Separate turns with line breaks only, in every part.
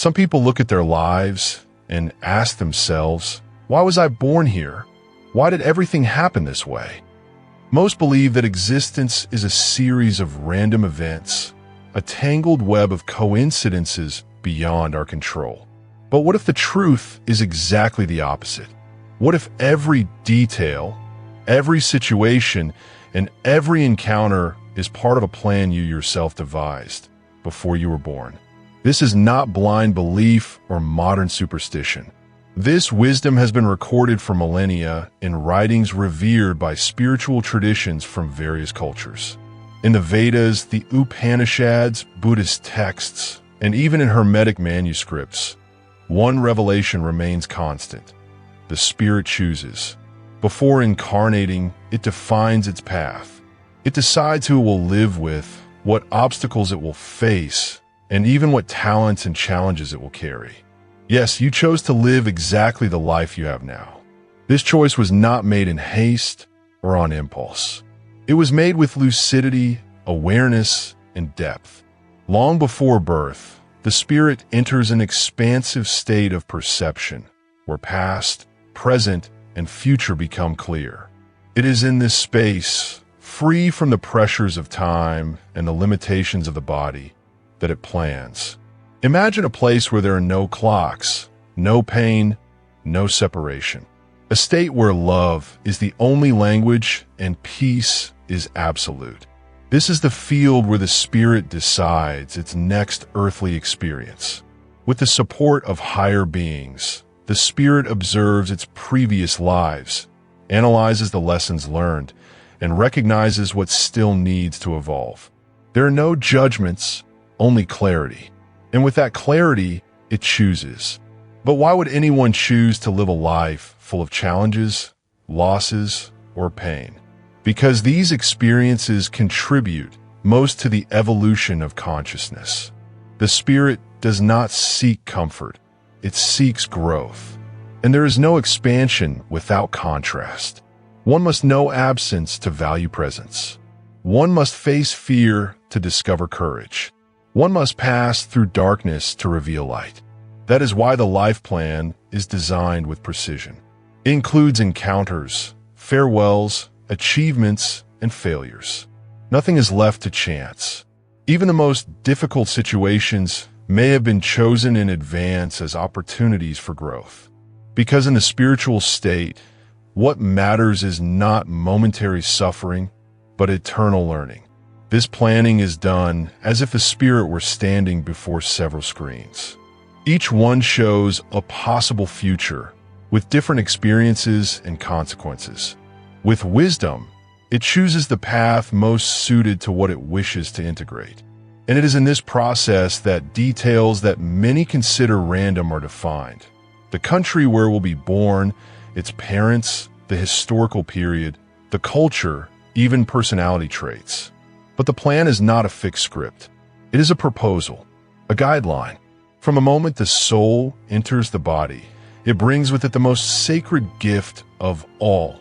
Some people look at their lives and ask themselves, why was I born here? Why did everything happen this way? Most believe that existence is a series of random events, a tangled web of coincidences beyond our control. But what if the truth is exactly the opposite? What if every detail, every situation, and every encounter is part of a plan you yourself devised before you were born? This is not blind belief or modern superstition. This wisdom has been recorded for millennia in writings revered by spiritual traditions from various cultures. In the Vedas, the Upanishads, Buddhist texts, and even in Hermetic manuscripts, one revelation remains constant. The spirit chooses. Before incarnating, it defines its path. It decides who it will live with, what obstacles it will face, and even what talents and challenges it will carry. Yes, you chose to live exactly the life you have now. This choice was not made in haste or on impulse. It was made with lucidity, awareness, and depth. Long before birth, the spirit enters an expansive state of perception, where past, present, and future become clear. It is in this space, free from the pressures of time and the limitations of the body, that it plans. Imagine a place where there are no clocks, no pain, no separation. A state where love is the only language and peace is absolute. This is the field where the spirit decides its next earthly experience. With the support of higher beings, the spirit observes its previous lives, analyzes the lessons learned, and recognizes what still needs to evolve. There are no judgments, only clarity. And with that clarity, it chooses. But why would anyone choose to live a life full of challenges, losses, or pain? Because these experiences contribute most to the evolution of consciousness. The spirit does not seek comfort, it seeks growth. And there is no expansion without contrast. One must know absence to value presence. One must face fear to discover courage. One must pass through darkness to reveal light. That is why the life plan is designed with precision. It includes encounters, farewells, achievements, and failures. Nothing is left to chance. Even the most difficult situations may have been chosen in advance as opportunities for growth. Because in the spiritual state, what matters is not momentary suffering, but eternal learning. This planning is done as if the spirit were standing before several screens. Each one shows a possible future with different experiences and consequences. With wisdom, it chooses the path most suited to what it wishes to integrate. And it is in this process that details that many consider random are defined. The country where we'll be born, its parents, the historical period, the culture, even personality traits. But the plan is not a fixed script. It is a proposal, a guideline. From the moment the soul enters the body, it brings with it the most sacred gift of all,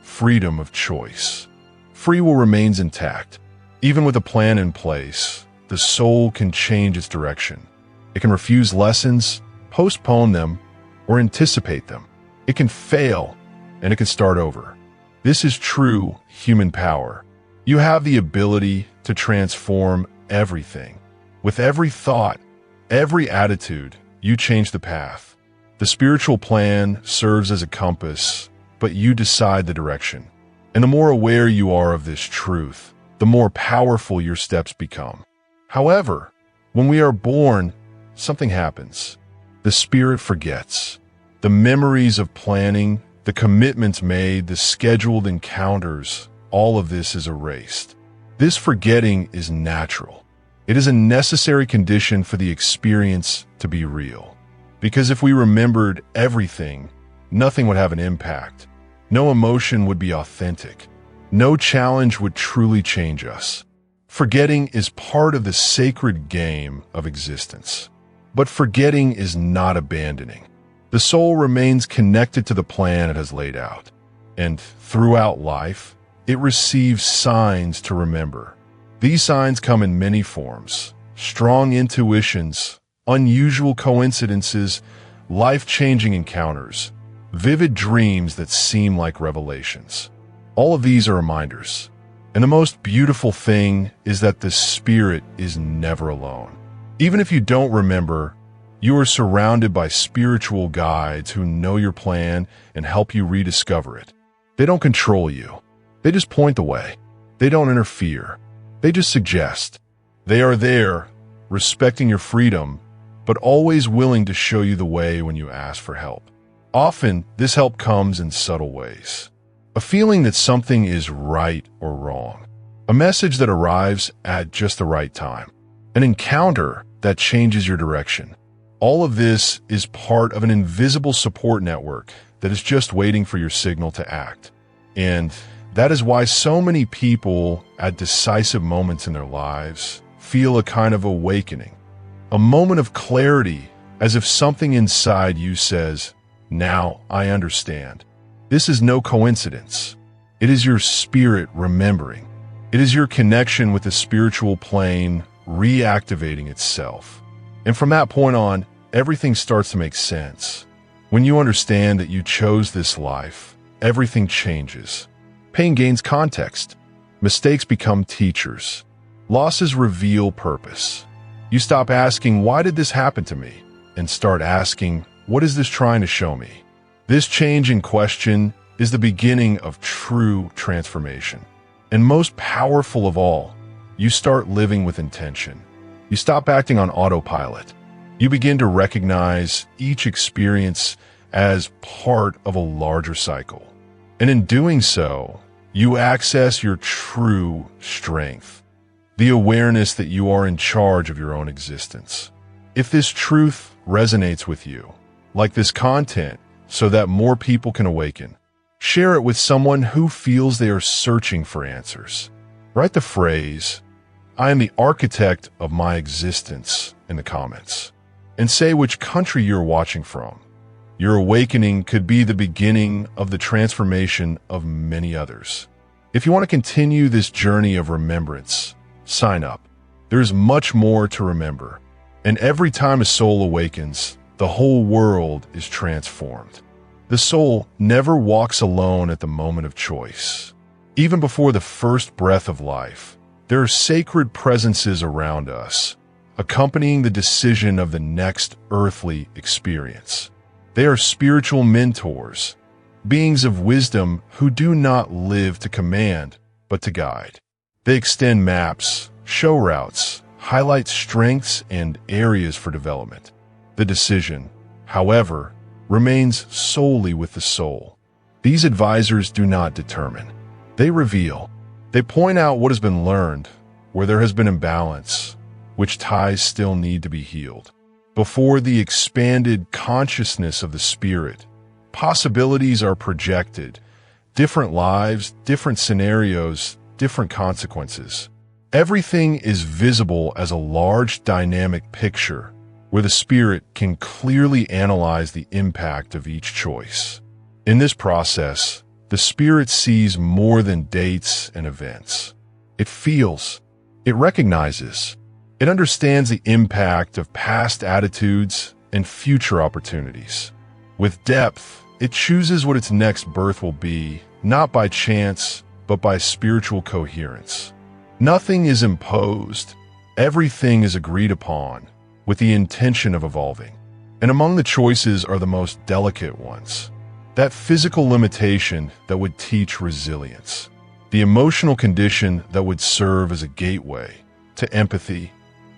freedom of choice. Free will remains intact. Even with a plan in place, the soul can change its direction. It can refuse lessons, postpone them, or anticipate them. It can fail, and it can start over. This is true human power. You have the ability to transform everything. With every thought, every attitude, you change the path. The spiritual plan serves as a compass, but you decide the direction. And the more aware you are of this truth, the more powerful your steps become. However, when we are born, something happens. The spirit forgets. The memories of planning, the commitments made, the scheduled encounters, all of this is erased. This forgetting is natural. It is a necessary condition for the experience to be real. Because if we remembered everything, nothing would have an impact. No emotion would be authentic. No challenge would truly change us. Forgetting is part of the sacred game of existence. But forgetting is not abandoning. The soul remains connected to the plan it has laid out. And throughout life, it receives signs to remember. These signs come in many forms: strong intuitions, unusual coincidences, life-changing encounters, vivid dreams that seem like revelations. All of these are reminders. And the most beautiful thing is that the Spirit is never alone. Even if you don't remember, you are surrounded by spiritual guides who know your plan and help you rediscover it. They don't control you. They just point the way. They don't interfere. They just suggest. They are there, respecting your freedom, but always willing to show you the way when you ask for help. Often, this help comes in subtle ways. A feeling that something is right or wrong. A message that arrives at just the right time. An encounter that changes your direction. All of this is part of an invisible support network that is just waiting for your signal to act. And that is why so many people at decisive moments in their lives feel a kind of awakening. A moment of clarity, as if something inside you says, "Now I understand." This is no coincidence. It is your spirit remembering. It is your connection with the spiritual plane reactivating itself. And from that point on, everything starts to make sense. When you understand that you chose this life, everything changes. Pain gains context. Mistakes become teachers. Losses reveal purpose. You stop asking, "Why did this happen to me?" and start asking, "What is this trying to show me?" This change in question is the beginning of true transformation. And most powerful of all, you start living with intention. You stop acting on autopilot. You begin to recognize each experience as part of a larger cycle. And in doing so, you access your true strength, the awareness that you are in charge of your own existence. If this truth resonates with you, like this content, so that more people can awaken, share it with someone who feels they are searching for answers. Write the phrase, "I am the architect of my existence," in the comments, and say which country you're watching from. Your awakening could be the beginning of the transformation of many others. If you want to continue this journey of remembrance, sign up. There's much more to remember. And every time a soul awakens, the whole world is transformed. The soul never walks alone at the moment of choice. Even before the first breath of life, there are sacred presences around us, accompanying the decision of the next earthly experience. They are spiritual mentors, beings of wisdom who do not live to command, but to guide. They extend maps, show routes, highlight strengths and areas for development. The decision, however, remains solely with the soul. These advisors do not determine. They reveal. They point out what has been learned, where there has been imbalance, which ties still need to be healed. Before the expanded consciousness of the spirit, possibilities are projected. Different lives, different scenarios, different consequences. Everything is visible as a large dynamic picture, where the spirit can clearly analyze the impact of each choice. In this process, the spirit sees more than dates and events. It feels, it recognizes, it understands the impact of past attitudes and future opportunities. With depth, it chooses what its next birth will be, not by chance, but by spiritual coherence. Nothing is imposed. Everything is agreed upon, with the intention of evolving. And among the choices are the most delicate ones. That physical limitation that would teach resilience. The emotional condition that would serve as a gateway to empathy.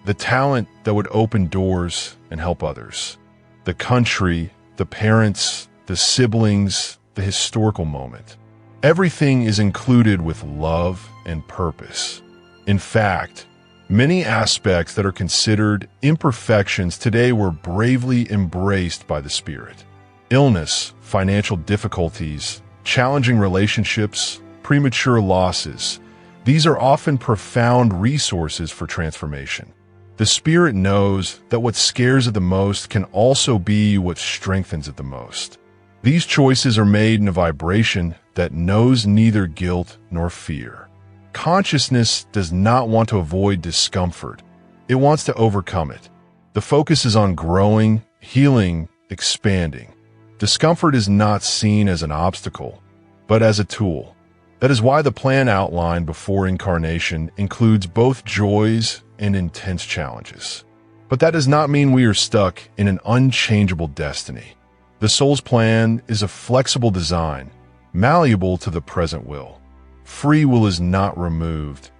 The talent that would open doors and help others. The country, the parents, the siblings, the historical moment. Everything is included with love and purpose. In fact, many aspects that are considered imperfections today were bravely embraced by the Spirit. Illness, financial difficulties, challenging relationships, premature losses. These are often profound resources for transformation. The Spirit knows that what scares it the most can also be what strengthens it the most. These choices are made in a vibration that knows neither guilt nor fear. Consciousness does not want to avoid discomfort. It wants to overcome it. The focus is on growing, healing, expanding. Discomfort is not seen as an obstacle, but as a tool. That is why the plan outlined before incarnation includes both joys and intense challenges. But that does not mean we are stuck in an unchangeable destiny. The soul's plan is a flexible design, malleable to the present will. Free will is not removed.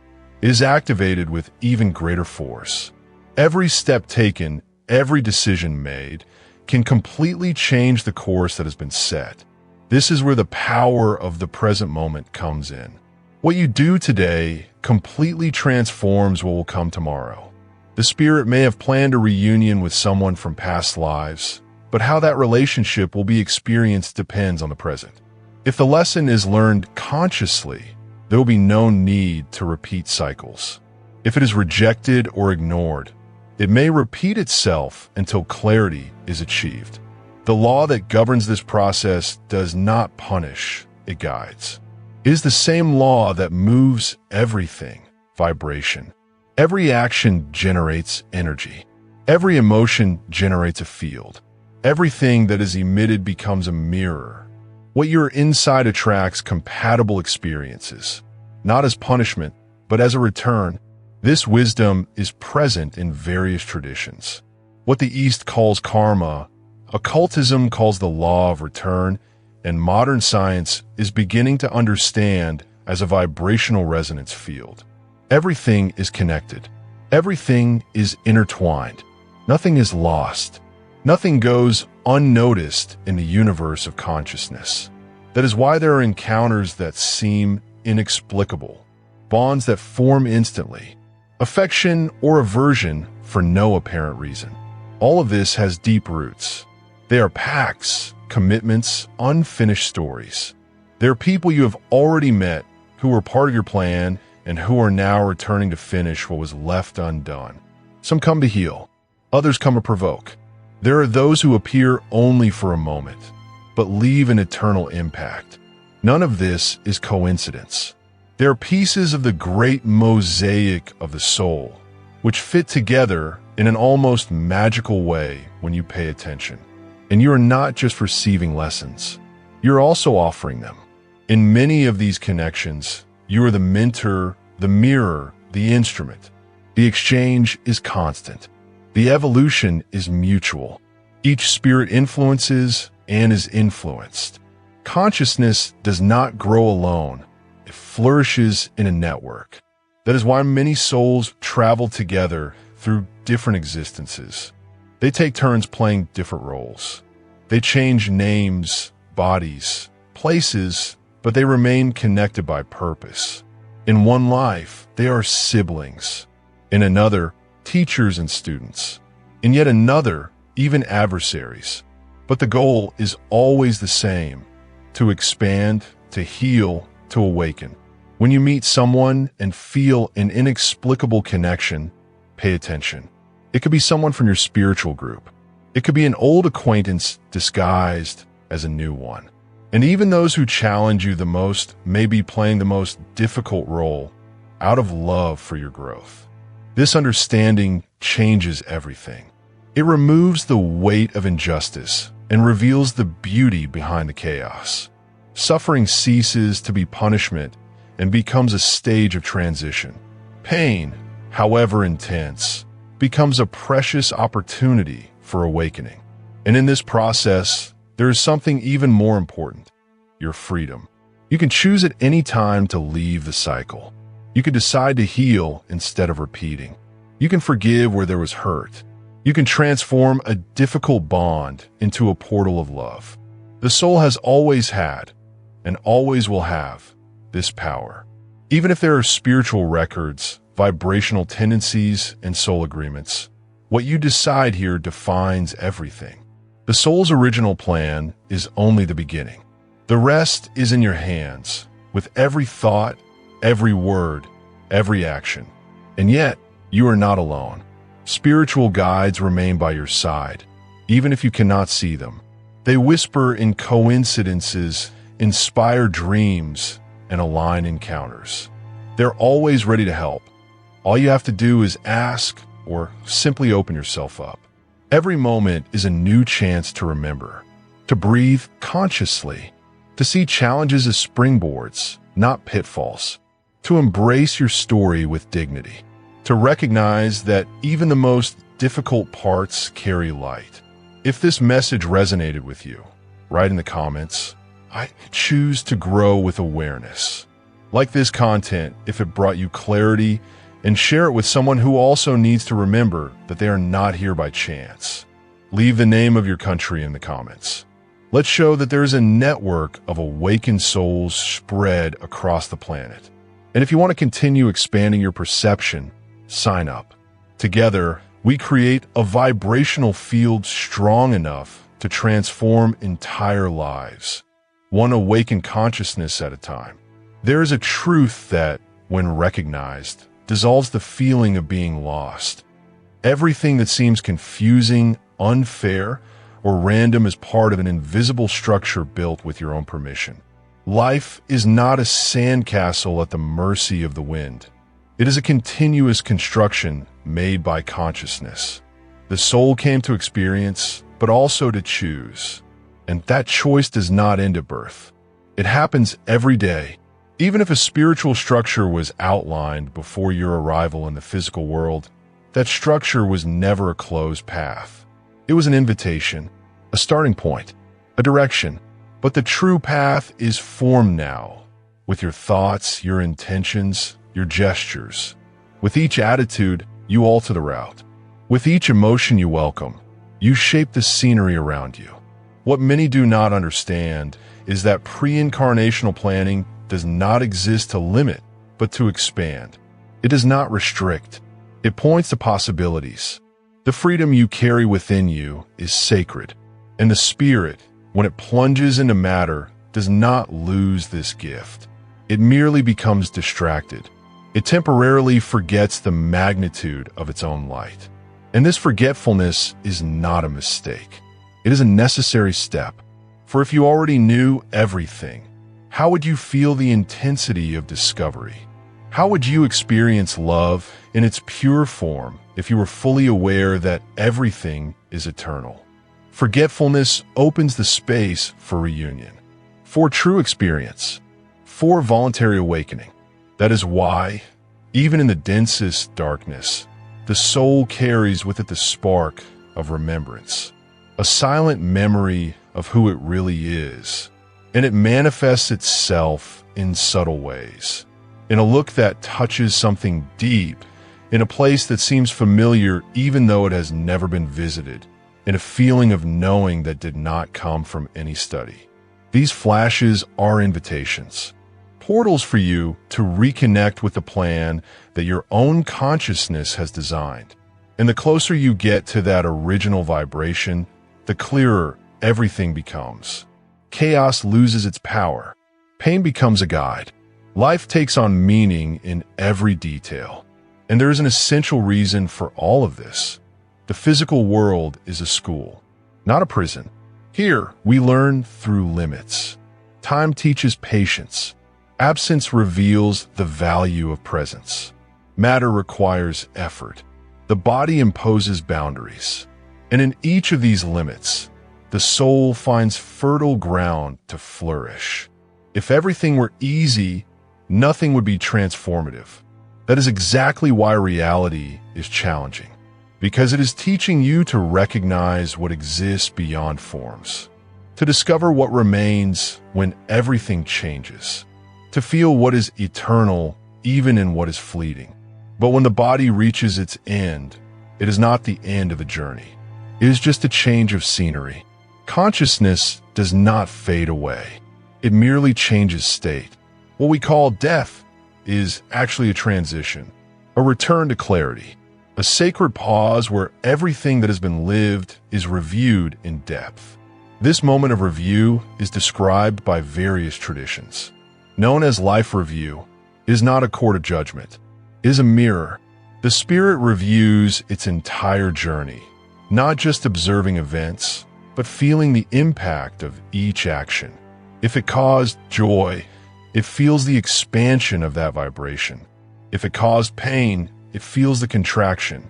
It is activated with even greater force. Every step taken, every decision made, can completely change the course that has been set. This is where the power of the present moment comes in. What you do today completely transforms what will come tomorrow. The spirit may have planned a reunion with someone from past lives, but how that relationship will be experienced depends on the present. If the lesson is learned consciously, there will be no need to repeat cycles. If it is rejected or ignored, it may repeat itself until clarity is achieved. The law that governs this process does not punish, it guides. It is the same law that moves everything, vibration. Every action generates energy. Every emotion generates a field. Everything that is emitted becomes a mirror. What you're inside attracts compatible experiences, not as punishment, but as a return. This wisdom is present in various traditions. What the East calls karma, occultism calls the law of return, and modern science is beginning to understand as a vibrational resonance field. Everything is connected. Everything is intertwined. Nothing is lost. Nothing goes unnoticed in the universe of consciousness. That is why there are encounters that seem inexplicable, bonds that form instantly, affection or aversion for no apparent reason. All of this has deep roots. They are pacts, commitments, unfinished stories. There are people you have already met who were part of your plan and who are now returning to finish what was left undone. Some come to heal, others come to provoke. There are those who appear only for a moment, but leave an eternal impact. None of this is coincidence. They are pieces of the great mosaic of the soul, which fit together in an almost magical way when you pay attention. And you are not just receiving lessons, you're also offering them. In many of these connections, you are the mentor, the mirror, the instrument. The exchange is constant. The evolution is mutual. Each spirit influences and is influenced. Consciousness does not grow alone. It flourishes in a network. That is why many souls travel together through different existences. They take turns playing different roles. They change names, bodies, places, but they remain connected by purpose. In one life, they are siblings. In another, teachers and students. In yet another, even adversaries. But the goal is always the same: to expand, to heal, to awaken. When you meet someone and feel an inexplicable connection, pay attention. It could be someone from your spiritual group. It could be an old acquaintance disguised as a new one. And even those who challenge you the most may be playing the most difficult role out of love for your growth. This understanding changes everything. It removes the weight of injustice and reveals the beauty behind the chaos. Suffering ceases to be punishment and becomes a stage of transition. Pain, however intense, becomes a precious opportunity for awakening. And in this process, there is something even more important: your freedom. You can choose at any time to leave the cycle. You can decide to heal instead of repeating. You can forgive where there was hurt. You can transform a difficult bond into a portal of love. The soul has always had, and always will have, this power. Even if there are spiritual records, vibrational tendencies, and soul agreements, what you decide here defines everything. The soul's original plan is only the beginning. The rest is in your hands, with every thought, every word, every action. And yet, you are not alone. Spiritual guides remain by your side, even if you cannot see them. They whisper in coincidences, inspire dreams, and align encounters. They're always ready to help. All you have to do is ask, or simply open yourself up. Every moment is a new chance to remember, to breathe consciously, to see challenges as springboards, not pitfalls, to embrace your story with dignity, to recognize that even the most difficult parts carry light. If this message resonated with you, write in the comments, "I choose to grow with awareness." Like this content if it brought you clarity, and share it with someone who also needs to remember that they are not here by chance. Leave the name of your country in the comments. Let's show that there is a network of awakened souls spread across the planet. And if you want to continue expanding your perception, sign up. Together, we create a vibrational field strong enough to transform entire lives, one awakened consciousness at a time. There is a truth that, when recognized, dissolves the feeling of being lost. Everything that seems confusing, unfair, or random is part of an invisible structure built with your own permission. Life is not a sandcastle at the mercy of the wind. It is a continuous construction made by consciousness. The soul came to experience, but also to choose. And that choice does not end at birth. It happens every day. Even if a spiritual structure was outlined before your arrival in the physical world, that structure was never a closed path. It was an invitation, a starting point, a direction. But the true path is formed now, with your thoughts, your intentions, your gestures. With each attitude, you alter the route. With each emotion you welcome, you shape the scenery around you. What many do not understand is that pre-incarnational planning does not exist to limit, but to expand. It does not restrict. It points to possibilities. The freedom you carry within you is sacred, and the spirit, when it plunges into matter, does not lose this gift. It merely becomes distracted. It temporarily forgets the magnitude of its own light. And this forgetfulness is not a mistake. It is a necessary step. For if you already knew everything, how would you feel the intensity of discovery? How would you experience love in its pure form if you were fully aware that everything is eternal? Forgetfulness opens the space for reunion, for true experience, for voluntary awakening. That is why, even in the densest darkness, the soul carries with it the spark of remembrance, a silent memory of who it really is, and it manifests itself in subtle ways, in a look that touches something deep, in a place that seems familiar even though it has never been visited, in a feeling of knowing that did not come from any study. These flashes are invitations, portals for you to reconnect with the plan that your own consciousness has designed. And the closer you get to that original vibration, the clearer everything becomes. Chaos loses its power. Pain becomes a guide. Life takes on meaning in every detail. And there is an essential reason for all of this. The physical world is a school, not a prison. Here, we learn through limits. Time teaches patience. Absence reveals the value of presence. Matter requires effort. The body imposes boundaries. And in each of these limits, the soul finds fertile ground to flourish. If everything were easy, nothing would be transformative. That is exactly why reality is challenging, because it is teaching you to recognize what exists beyond forms, to discover what remains when everything changes, to feel what is eternal even in what is fleeting. But when the body reaches its end, it is not the end of the journey. It is just a change of scenery. Consciousness does not fade away. It merely changes state. What we call death is actually a transition, a return to clarity, a sacred pause where everything that has been lived is reviewed in depth. This moment of review is described by various traditions. Known as life review, it is not a court of judgment. It is a mirror. The spirit reviews its entire journey, not just observing events, but feeling the impact of each action. If it caused joy, it feels the expansion of that vibration. If it caused pain, it feels the contraction.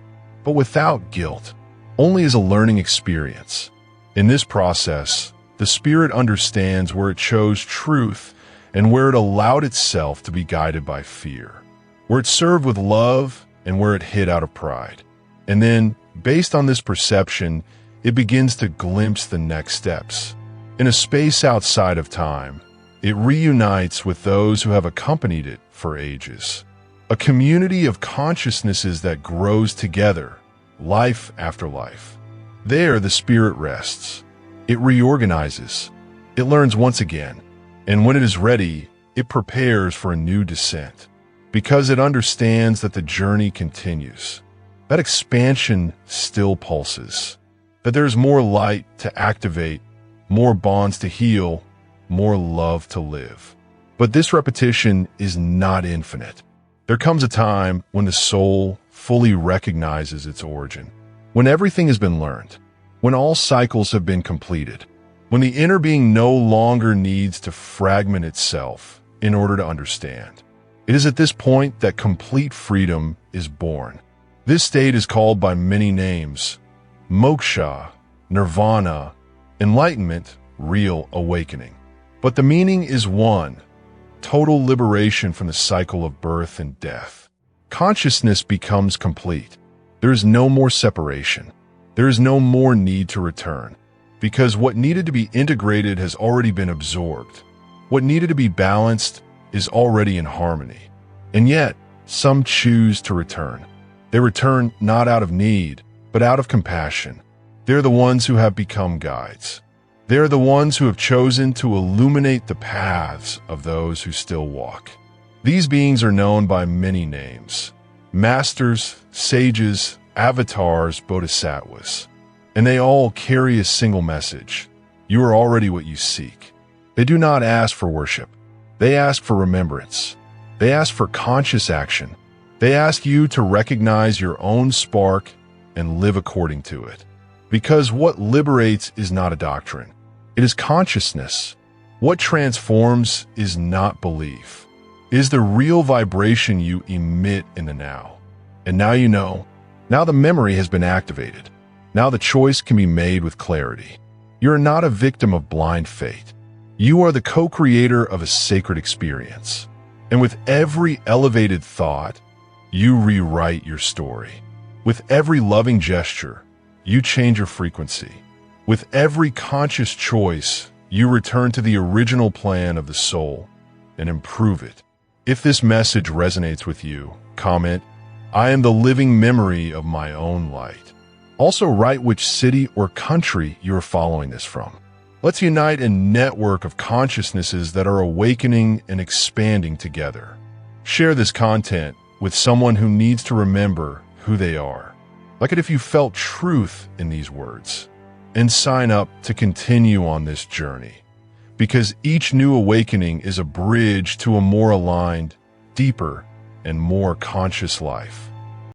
but without guilt, only as a learning experience. In this process, the spirit understands where it chose truth and where it allowed itself to be guided by fear, where it served with love and where it hid out of pride. And then, based on this perception, it begins to glimpse the next steps. In a space outside of time, it reunites with those who have accompanied it for ages. A community of consciousnesses that grows together, life after life. There the spirit rests. It reorganizes. It learns once again. And when it is ready, it prepares for a new descent. Because it understands that the journey continues. That expansion still pulses. That there's more light to activate, more bonds to heal, more love to live. But this repetition is not infinite. There comes a time when the soul fully recognizes its origin, when everything has been learned, when all cycles have been completed, when the inner being no longer needs to fragment itself in order to understand. It is at this point that complete freedom is born. This state is called by many names: moksha, nirvana, enlightenment, real awakening. But the meaning is one: total liberation from the cycle of birth and death. Consciousness becomes complete. There is no more separation. There is no more need to return, because what needed to be integrated has already been absorbed. What needed to be balanced is already in harmony. And yet, some choose to return. They return not out of need, but out of compassion. They're the ones who have become guides. They're the ones who have chosen to illuminate the paths of those who still walk. These beings are known by many names: masters, sages, avatars, bodhisattvas. And they all carry a single message: you are already what you seek. They do not ask for worship. They ask for remembrance. They ask for conscious action. They ask you to recognize your own spark and live according to it. Because what liberates is not a doctrine. It is consciousness. What transforms is not belief. It is the real vibration you emit in the now. And now you know. Now the memory has been activated. Now the choice can be made with clarity. You are not a victim of blind fate. You are the co-creator of a sacred experience. And with every elevated thought, you rewrite your story. With every loving gesture, you change your frequency. With every conscious choice, you return to the original plan of the soul and improve it. If this message resonates with you, comment, "I am the living memory of my own light." Also write which city or country you are following this from. Let's unite a network of consciousnesses that are awakening and expanding together. Share this content with someone who needs to remember who they are. Like it if you felt truth in these words. And sign up to continue on this journey. Because each new awakening is a bridge to a more aligned, deeper, and more conscious life.